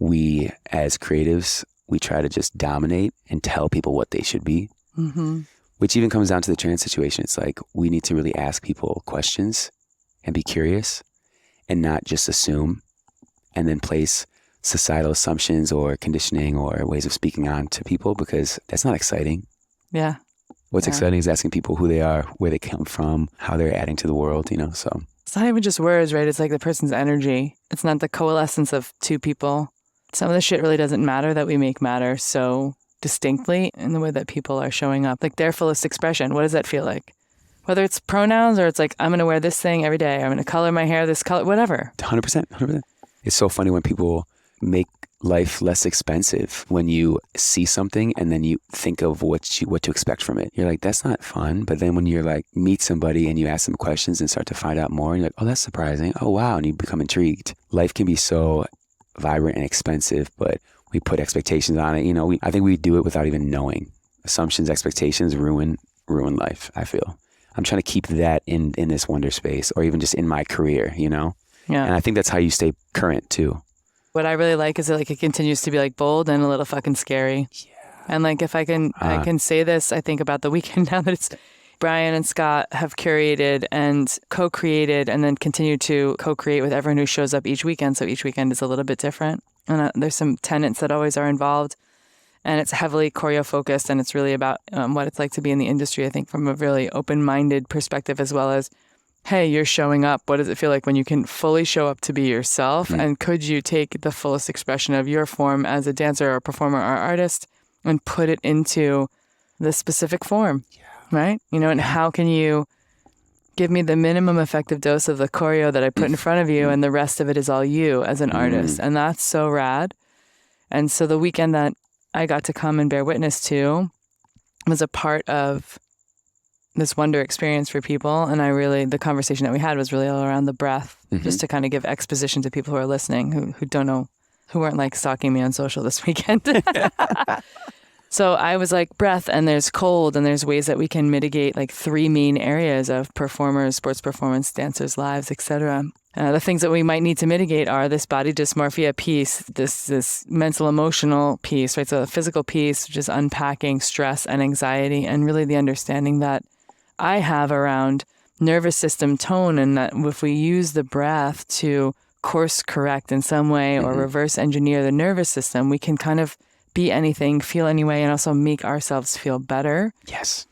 we as creatives, we try to just dominate and tell people what they should be, which even comes down to the trans situation. It's like we need to really ask people questions and be curious and not just assume and then place societal assumptions or conditioning or ways of speaking on to people, because that's not exciting. Yeah. What's exciting is asking people who they are, where they come from, how they're adding to the world, so. It's not even just words, right? It's like the person's energy. It's not the coalescence of two people. Some of the shit really doesn't matter that we make matter so distinctly in the way that people are showing up. Like their fullest expression. What does that feel like? Whether it's pronouns or it's like, I'm going to wear this thing every day. I'm going to color my hair this color, whatever. 100%. It's so funny when people make life less expensive when you see something and then you think of what to expect from it. You're like, that's not fun. But then when you're like, meet somebody and you ask them questions and start to find out more, and you're like, oh, that's surprising. Oh, wow. And you become intrigued. Life can be so vibrant and expensive, but we put expectations on it. I think we do it without even knowing. Assumptions, expectations ruin life, I feel. I'm trying to keep that in this wonder space, or even just in my career, Yeah. And I think that's how you stay current too. What I really like is that it continues to be like bold and a little fucking scary. Yeah. And like if I can say this, I think about the weekend now that it's Brian and Scott have curated and co-created and then continue to co-create with everyone who shows up each weekend. So each weekend is a little bit different. And there's some tenets that always are involved. And it's heavily choreo focused, and it's really about what it's like to be in the industry, I think, from a really open-minded perspective, as well as, hey, you're showing up. What does it feel like when you can fully show up to be yourself? And could you take the fullest expression of your form as a dancer or performer or artist and put it into the specific form, right? And how can you give me the minimum effective dose of the choreo that I put in front of you, and the rest of it is all you as an artist? And that's so rad. And so the weekend that I got to come and bear witness to was a part of this wonder experience for people. And the conversation that we had was really all around the breath, just to kind of give exposition to people who are listening, who don't know, who weren't like stalking me on social this weekend. So I was like, breath, and there's cold, and there's ways that we can mitigate like 3 main areas of performers, sports performance, dancers' lives, etc. The things that we might need to mitigate are this body dysmorphia piece, this mental emotional piece, right? So the physical piece, which is unpacking stress and anxiety, and really the understanding that I have around nervous system tone, and that if we use the breath to course correct in some way or reverse engineer the nervous system, we can kind of be anything, feel any way, and also make ourselves feel better. Yes.